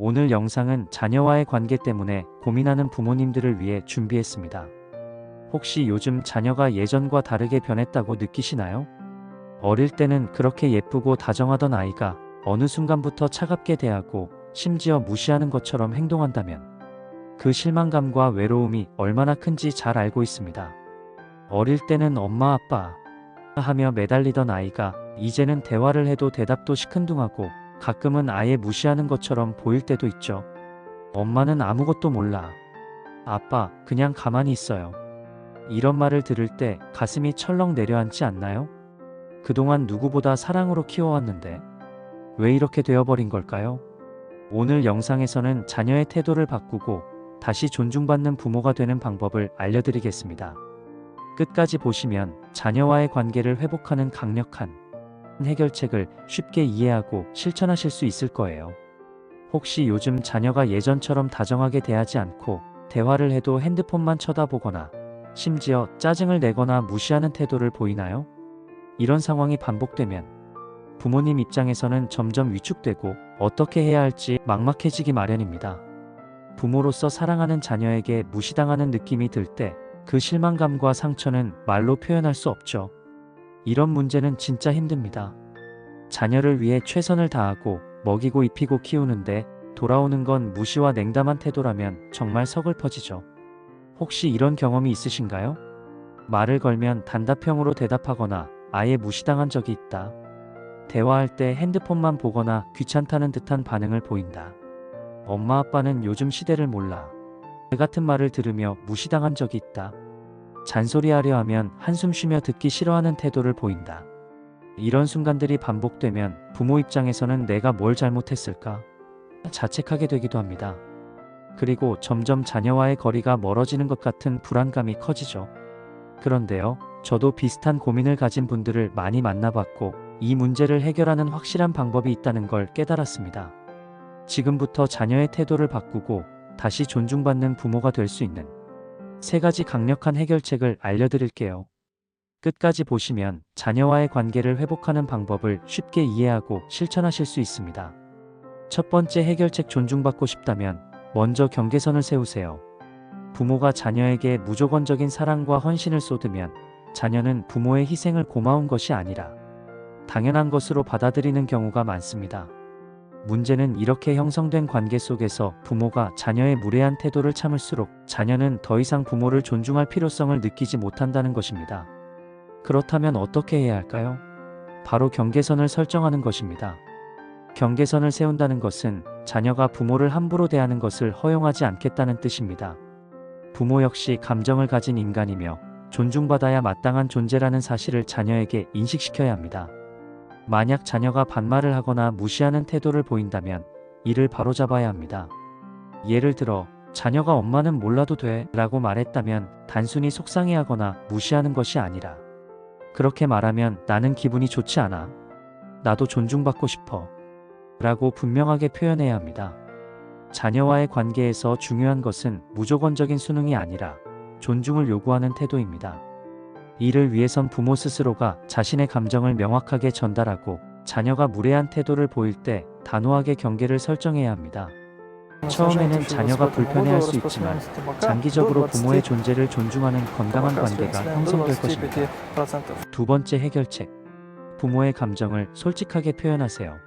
오늘 영상은 자녀와의 관계 때문에 고민하는 부모님들을 위해 준비했습니다. 혹시 요즘 자녀가 예전과 다르게 변했다고 느끼시나요? 어릴 때는 그렇게 예쁘고 다정하던 아이가 어느 순간부터 차갑게 대하고 심지어 무시하는 것처럼 행동한다면 그 실망감과 외로움이 얼마나 큰지 잘 알고 있습니다. 어릴 때는 엄마 아빠 하며 매달리던 아이가 이제는 대화를 해도 대답도 시큰둥하고 가끔은 아예 무시하는 것처럼 보일 때도 있죠. 엄마는 아무것도 몰라. 아빠, 그냥 가만히 있어요. 이런 말을 들을 때 가슴이 철렁 내려앉지 않나요? 그동안 누구보다 사랑으로 키워왔는데 왜 이렇게 되어버린 걸까요? 오늘 영상에서는 자녀의 태도를 바꾸고 다시 존중받는 부모가 되는 방법을 알려드리겠습니다. 끝까지 보시면 자녀와의 관계를 회복하는 강력한 해결책을 쉽게 이해하고 실천하실 수 있을 거예요. 혹시 요즘 자녀가 예전처럼 다정하게 대하지 않고 대화를 해도 핸드폰만 쳐다보거나 심지어 짜증을 내거나 무시하는 태도를 보이나요? 이런 상황이 반복되면 부모님 입장에서는 점점 위축되고 어떻게 해야 할지 막막해지기 마련입니다. 부모로서 사랑하는 자녀에게 무시당하는 느낌이 들 때 그 실망감과 상처는 말로 표현할 수 없죠. 이런 문제는 진짜 힘듭니다. 자녀를 위해 최선을 다하고 먹이고 입히고 키우는데 돌아오는 건 무시와 냉담한 태도라면 정말 서글퍼지죠. 혹시 이런 경험이 있으신가요? 말을 걸면 단답형으로 대답하거나 아예 무시당한 적이 있다. 대화할 때 핸드폰만 보거나 귀찮다는 듯한 반응을 보인다. 엄마 아빠는 요즘 시대를 몰라. 같은 말을 들으며 무시당한 적이 있다. 잔소리하려 하면 한숨 쉬며 듣기 싫어하는 태도를 보인다. 이런 순간들이 반복되면 부모 입장에서는 내가 뭘 잘못했을까? 자책하게 되기도 합니다. 그리고 점점 자녀와의 거리가 멀어지는 것 같은 불안감이 커지죠. 그런데요, 저도 비슷한 고민을 가진 분들을 많이 만나봤고 이 문제를 해결하는 확실한 방법이 있다는 걸 깨달았습니다. 지금부터 자녀의 태도를 바꾸고 다시 존중받는 부모가 될 수 있는 3가지 강력한 해결책을 알려드릴게요. 끝까지 보시면 자녀와의 관계를 회복하는 방법을 쉽게 이해하고 실천하실 수 있습니다. 첫 번째 해결책, 존중받고 싶다면 먼저 경계선을 세우세요. 부모가 자녀에게 무조건적인 사랑과 헌신을 쏟으면 자녀는 부모의 희생을 고마운 것이 아니라 당연한 것으로 받아들이는 경우가 많습니다. 문제는 이렇게 형성된 관계 속에서 부모가 자녀의 무례한 태도를 참을수록 자녀는 더 이상 부모를 존중할 필요성을 느끼지 못한다는 것입니다. 그렇다면 어떻게 해야 할까요? 바로 경계선을 설정하는 것입니다. 경계선을 세운다는 것은 자녀가 부모를 함부로 대하는 것을 허용하지 않겠다는 뜻입니다. 부모 역시 감정을 가진 인간이며 존중받아야 마땅한 존재라는 사실을 자녀에게 인식시켜야 합니다. 만약 자녀가 반말을 하거나 무시하는 태도를 보인다면 이를 바로잡아야 합니다. 예를 들어 자녀가 엄마는 몰라도 돼 라고 말했다면 단순히 속상해하거나 무시하는 것이 아니라 그렇게 말하면 나는 기분이 좋지 않아. 나도 존중받고 싶어. 라고 분명하게 표현해야 합니다. 자녀와의 관계에서 중요한 것은 무조건적인 순응이 아니라 존중을 요구하는 태도입니다. 이를 위해선 부모 스스로가 자신의 감정을 명확하게 전달하고 자녀가 무례한 태도를 보일 때 단호하게 경계를 설정해야 합니다. 처음에는 자녀가 불편해할 수 있지만 장기적으로 부모의 존재를 존중하는 건강한 관계가 형성될 것입니다. 두 번째 해결책. 부모의 감정을 솔직하게 표현하세요.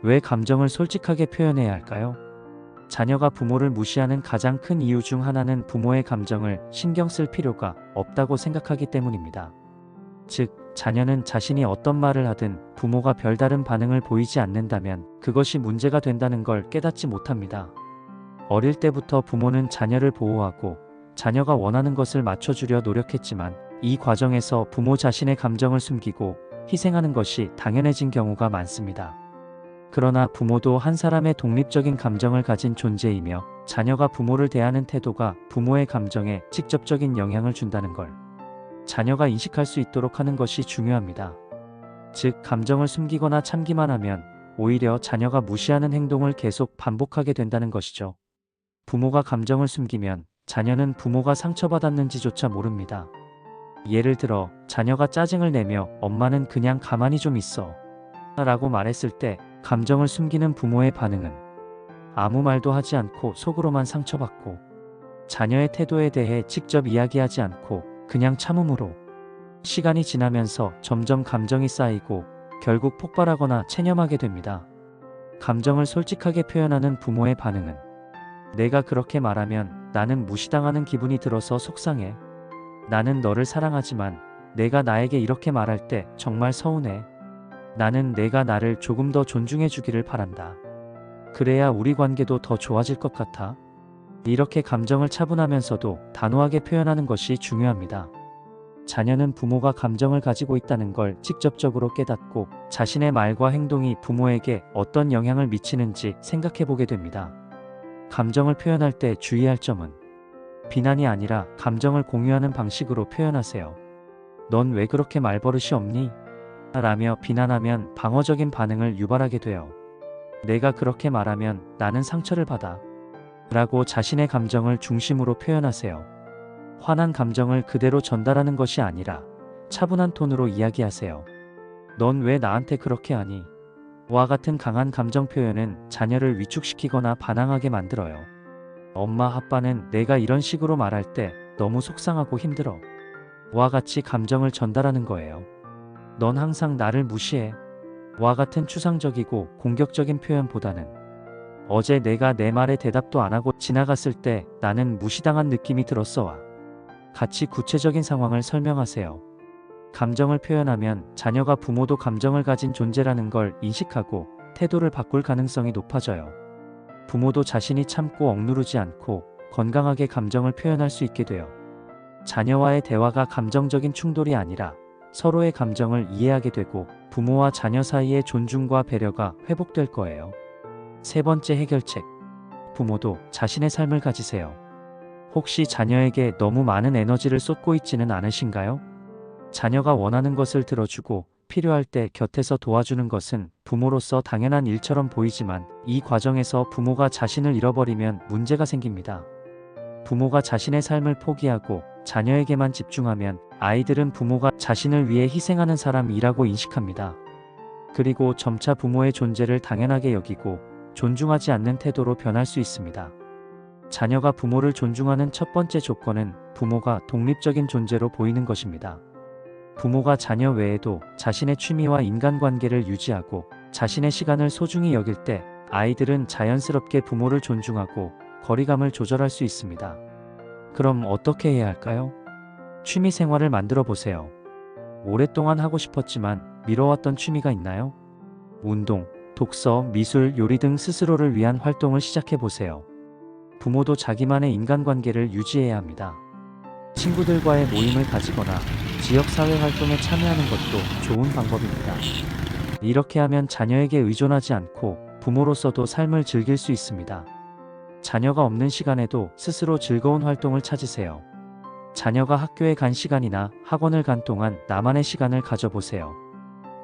왜 감정을 솔직하게 표현해야 할까요? 자녀가 부모를 무시하는 가장 큰 이유 중 하나는 부모의 감정을 신경 쓸 필요가 없다고 생각하기 때문입니다. 즉, 자녀는 자신이 어떤 말을 하든 부모가 별다른 반응을 보이지 않는다면 그것이 문제가 된다는 걸 깨닫지 못합니다. 어릴 때부터 부모는 자녀를 보호하고 자녀가 원하는 것을 맞춰주려 노력했지만 이 과정에서 부모 자신의 감정을 숨기고 희생하는 것이 당연해진 경우가 많습니다. 그러나 부모도 한 사람의 독립적인 감정을 가진 존재이며 자녀가 부모를 대하는 태도가 부모의 감정에 직접적인 영향을 준다는 걸 자녀가 인식할 수 있도록 하는 것이 중요합니다. 즉, 감정을 숨기거나 참기만 하면 오히려 자녀가 무시하는 행동을 계속 반복하게 된다는 것이죠. 부모가 감정을 숨기면 자녀는 부모가 상처받았는지조차 모릅니다. 예를 들어 자녀가 짜증을 내며 엄마는 그냥 가만히 좀 있어 라고 말했을 때 감정을 숨기는 부모의 반응은 아무 말도 하지 않고 속으로만 상처받고 자녀의 태도에 대해 직접 이야기하지 않고 그냥 참음으로 시간이 지나면서 점점 감정이 쌓이고 결국 폭발하거나 체념하게 됩니다. 감정을 솔직하게 표현하는 부모의 반응은 내가 그렇게 말하면 나는 무시당하는 기분이 들어서 속상해. 나는 너를 사랑하지만 내가 나에게 이렇게 말할 때 정말 서운해. 나는 내가 나를 조금 더 존중해 주기를 바란다. 그래야 우리 관계도 더 좋아질 것 같아. 이렇게 감정을 차분하면서도 단호하게 표현하는 것이 중요합니다. 자녀는 부모가 감정을 가지고 있다는 걸 직접적으로 깨닫고 자신의 말과 행동이 부모에게 어떤 영향을 미치는지 생각해 보게 됩니다. 감정을 표현할 때 주의할 점은 비난이 아니라 감정을 공유하는 방식으로 표현하세요. 넌 왜 그렇게 말버릇이 없니? 라며 비난하면 방어적인 반응을 유발하게 돼요. 내가 그렇게 말하면 나는 상처를 받아. 라고 자신의 감정을 중심으로 표현하세요. 화난 감정을 그대로 전달하는 것이 아니라 차분한 톤으로 이야기하세요. 넌 왜 나한테 그렇게 하니? 와 같은 강한 감정 표현은 자녀를 위축시키거나 반항하게 만들어요. 엄마, 아빠는 내가 이런 식으로 말할 때 너무 속상하고 힘들어. 와 같이 감정을 전달하는 거예요. 넌 항상 나를 무시해. 와 같은 추상적이고 공격적인 표현보다는 어제 내가 내 말에 대답도 안 하고 지나갔을 때 나는 무시당한 느낌이 들었어와 같이 구체적인 상황을 설명하세요. 감정을 표현하면 자녀가 부모도 감정을 가진 존재라는 걸 인식하고 태도를 바꿀 가능성이 높아져요. 부모도 자신이 참고 억누르지 않고 건강하게 감정을 표현할 수 있게 돼요. 자녀와의 대화가 감정적인 충돌이 아니라 서로의 감정을 이해하게 되고 부모와 자녀 사이의 존중과 배려가 회복될 거예요. 세 번째 해결책. 부모도 자신의 삶을 가지세요. 혹시 자녀에게 너무 많은 에너지를 쏟고 있지는 않으신가요? 자녀가 원하는 것을 들어주고 필요할 때 곁에서 도와주는 것은 부모로서 당연한 일처럼 보이지만 이 과정에서 부모가 자신을 잃어버리면 문제가 생깁니다. 부모가 자신의 삶을 포기하고 자녀에게만 집중하면 아이들은 부모가 자신을 위해 희생하는 사람이라고 인식합니다. 그리고 점차 부모의 존재를 당연하게 여기고 존중하지 않는 태도로 변할 수 있습니다. 자녀가 부모를 존중하는 첫 번째 조건은 부모가 독립적인 존재로 보이는 것입니다. 부모가 자녀 외에도 자신의 취미와 인간관계를 유지하고 자신의 시간을 소중히 여길 때 아이들은 자연스럽게 부모를 존중하고 거리감을 조절할 수 있습니다. 그럼 어떻게 해야 할까요? 취미 생활을 만들어 보세요. 오랫동안 하고 싶었지만 미뤄왔던 취미가 있나요? 운동, 독서, 미술, 요리 등 스스로를 위한 활동을 시작해 보세요. 부모도 자기만의 인간관계를 유지해야 합니다. 친구들과의 모임을 가지거나 지역사회 활동에 참여하는 것도 좋은 방법입니다. 이렇게 하면 자녀에게 의존하지 않고 부모로서도 삶을 즐길 수 있습니다. 자녀가 없는 시간에도 스스로 즐거운 활동을 찾으세요. 자녀가 학교에 간 시간이나 학원을 간 동안 나만의 시간을 가져보세요.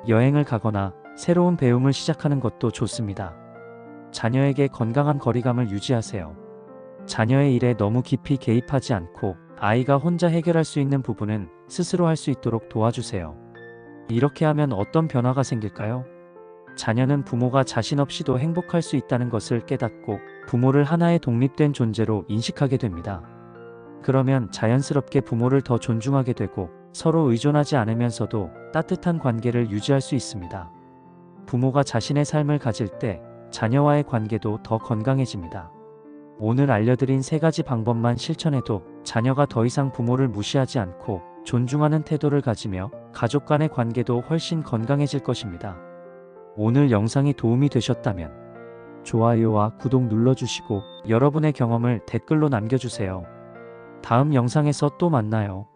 여행을 가거나 새로운 배움을 시작하는 것도 좋습니다. 자녀에게 건강한 거리감을 유지하세요. 자녀의 일에 너무 깊이 개입하지 않고 아이가 혼자 해결할 수 있는 부분은 스스로 할 수 있도록 도와주세요. 이렇게 하면 어떤 변화가 생길까요? 자녀는 부모가 자신 없이도 행복할 수 있다는 것을 깨닫고 부모를 하나의 독립된 존재로 인식하게 됩니다. 그러면 자연스럽게 부모를 더 존중하게 되고 서로 의존하지 않으면서도 따뜻한 관계를 유지할 수 있습니다. 부모가 자신의 삶을 가질 때 자녀와의 관계도 더 건강해집니다. 오늘 알려드린 3가지 방법만 실천해도 자녀가 더 이상 부모를 무시하지 않고 존중하는 태도를 가지며 가족 간의 관계도 훨씬 건강해질 것입니다. 오늘 영상이 도움이 되셨다면 좋아요와 구독 눌러주시고 여러분의 경험을 댓글로 남겨주세요. 다음 영상에서 또 만나요.